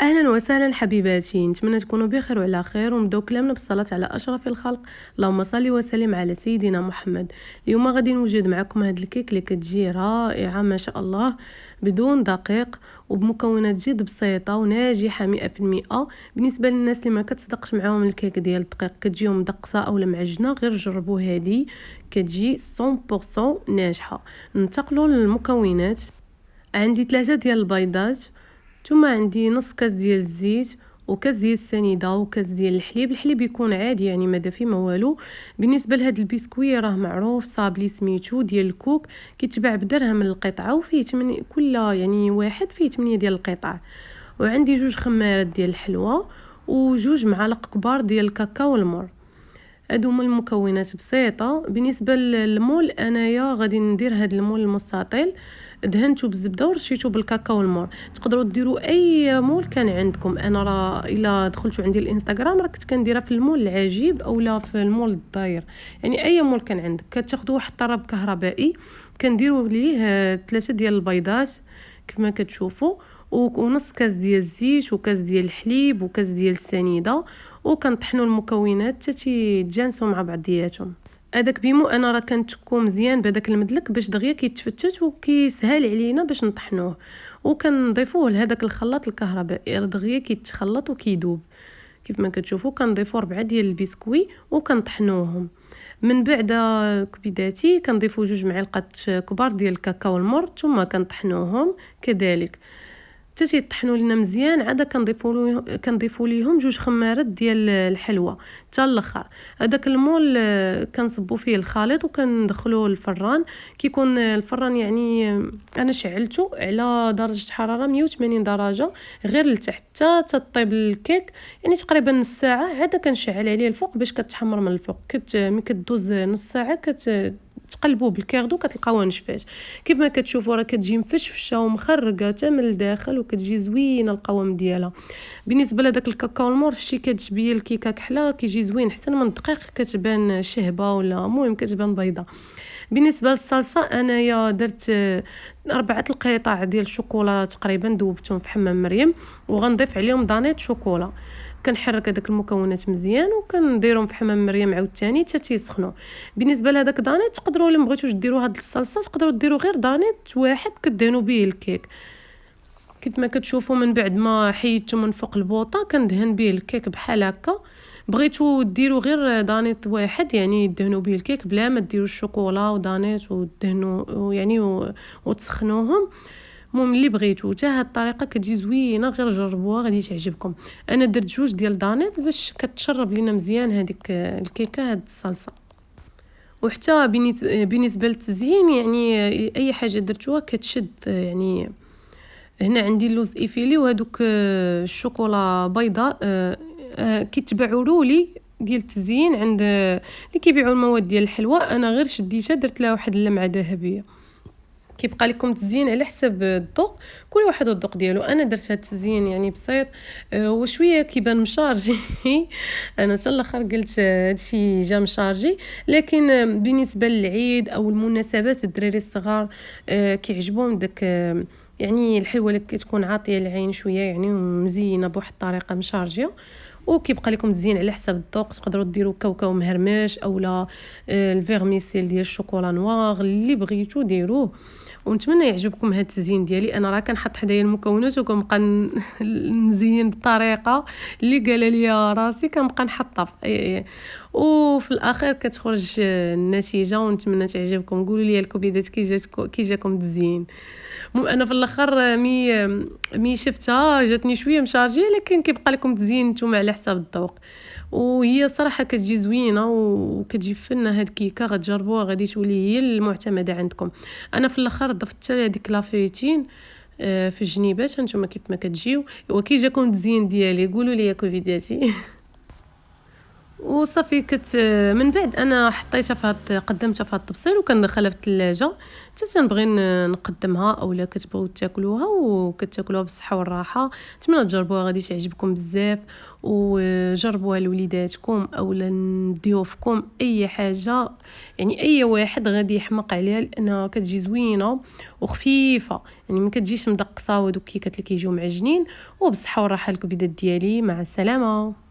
اهلا وسهلا حبيباتي، نتمنى تكونوا بخير وعلى خير ونبداو كلامنا بالصلاه على اشرف الخلق. اللهم صل وسلم على سيدنا محمد. اليوم غادي نوجد معكم هاد الكيك اللي كتجي رائعه ما شاء الله، بدون دقيق وبمكونات جد بسيطه وناجحه 100%. بالنسبه للناس اللي ما كتصدقش معاهم الكيك ديال الدقيق كتجيهم مدقسه او معجنه، غير جربوا هذه كتجي 100% ناجحه. ننتقلوا للمكونات. عندي 3 ديال البيضات، ثم عندي نص كاس ديال الزيت وكاس ديال السنيده وكاس ديال الحليب يكون عادي يعني ما دافي ما والو. بالنسبه لهاد البسكوي راه معروف صابلي سميتو ديال الكوك، كيتباع بدرهم القطعه وفيه 8 كل يعني واحد فيه 8 ديال القطع. وعندي 2 خمارات ديال الحلوى و2 معالق كبار ديال الكاكاو والمر. هادو هما المكونات بسيطه. بالنسبه للمول انايا غادي ندير هاد المول المستطيل، دهنته بالزبده ورشيته بالكاكاو والمر. تقدروا ديروا اي مول كان عندكم. انا راه الا دخلتوا عندي الانستغرام راه كنت كنديرها في المول العجيب اولا في المول الداير، يعني اي مول كان عندك كتاخذوا واحد الطراب كهربائي كنديروا ليه 3 ديال البيضات كيف ما كتشوفوا، ونص كاس ديال الزيت وكاس ديال الحليب وكاس ديال السنيده، وكنطحنوا المكونات حتى يتجانسوا مع بعضياتهم. هذاك بيمو انا راه كنتكو مزيان بهذاك المدلك باش دغيا كيتفتت وكيسهل علينا باش نطحنوه، وكنضيفوه لهذاك الخلاط الكهربائي دغيا كيتخلط وكيذوب. كيف ما كتشوفوا كنضيفوا 4 ديال البسكوي وكنطحنوهم. من بعد كبيداتي كنضيفوا 2 معالق كبار ديال الكاكاو المر، ثم كنطحنوهم كذلك حتى تيطحنوا لنا مزيان. عاد كنضيفوا ليهم 2 خمارات ديال الحلوى حتى الاخر. هذاك المول كنصبوا فيه الخليط وكندخلوه الفران. كيكون الفران يعني انا شعلته على درجه حراره 180 درجه غير لتحت حتى تطيب الكيك، يعني تقريبا نص ساعه. عاد كنشعل عليه الفوق باش كتحمر من الفوق. ملي كدوز نص ساعه تقلبوه بالكيردو كتلقاوها نشفات. كيف ما كتشوفوا راه كتجي مفشفشه ومخرقه حتى من الداخل وكتجي زوينه القوام ديالها. بالنسبه لهداك الكاكاو المور شي كتشبيه الكيكه كحله كيجي زوين حسن من الدقيق، كتبان شهبه ولا المهم كتبان بيضه. بالنسبه للصلصه انايا درت 4 القطع ديال الشوكولا تقريبا ذوبتهم في حمام مريم، وغنضيف عليهم دانيت شوكولا. كنحرك هذاك المكونات مزيان وكنديرهم في حمام مريم عاوتاني حتى تيسخنوا. بالنسبه لهذاك دانيت تقدروا الا بغيتوش ديروا هاد الصلصه تقدروا ديروا غير دانيت واحد كدهنوا به الكيك. كيف ما كتشوفوا من بعد ما حيدته من فوق البوطه كندهن به الكيك بحال هكا. بغيتو ديروا غير دانيت واحد يعني دهنوا به الكيك بلا ما ديروا الشوكولا ودانيت ودهنوا يعني وتسخنوهم. المهم اللي بغيتو حتى هاد الطريقه كتجي زوينه، غير جربوها غادي تعجبكم. انا درت 2 ديال دانيت باش كتشرب لينا مزيان هذيك الكيكه هاد الصلصه. وحتى بالنسبه للتزيين يعني اي حاجه درتوها كتشد. يعني هنا عندي اللوز ايفيلي وهذوك الشوكولا بيضاء كيتباعوا رولي ديال التزيين عند اللي كيبيعوا المواد ديال الحلوى. انا غير شديتها درت لها واحد اللمعه ذهبيه. كيبقى لكم تزيين على حسب الذوق، كل واحد والذوق ديالو. انا درت هاد التزيين يعني بسيط وشويه كيبان مشارجي انا حتى الاخر قلت هادشي جا مشارجي. لكن بالنسبه للعيد او المناسبات الدراري الصغار كيعجبهم داك يعني الحلوه اللي كتكون عاطيه العين شويه يعني مزينه بواحد الطريقه مشارجيه. وكيبقى لكم تزيين على حسب الذوق. تقدروا ديروا كاوكاو مهرمش اولا الفيرميسيل ديال الشوكولا نوار اللي بغيتو ديروه. ونتمنى يعجبكم هذا التزيين ديالي. انا راه كنحط حدايا المكونات وكنبقى نزين بالطريقه اللي قال لي راسي، كنبقى نحطها وفي الاخير كتخرج النتيجه. ونتمنى تعجبكم. قولوا لي الكبيدات كي جاكم التزيين. انا في الاخر مي شفتها جاتني شويه مشارجيه، لكن كيبقى لكم تزيين نتوما على حساب الذوق. وهي صراحه كتجي زوينه وكتجي فنه. هاد كيكه غتجربوها غادي تولي هي المعتمده عندكم. انا في الاخر ضفت هذيك لافيتين في الجنيبات نتوما كيف ما كتجيو. وكي جاكم التزيين ديالي قولوا لي يا كوليداتي وصافي من بعد انا حطيتها قدمتها في هاد الطبسيل وكندخلها في الثلاجه حتى تنبغي نقدمها اولا كتبغيو تاكلوها وكتاكلوها بالصحه والراحه. نتمنى تجربوها، غادي تعجبكم بزاف، وجربوها لوليداتكم اولا ضيوفكم، اي حاجه يعني اي واحد غادي يحمق عليها لانها كتجي زوينه وخفيفه، يعني ما كتجيش مدقصه ودوك الكيكات اللي كيجيو معجنين. وبصحه والراحه الكبيدات ديالي، مع السلامه.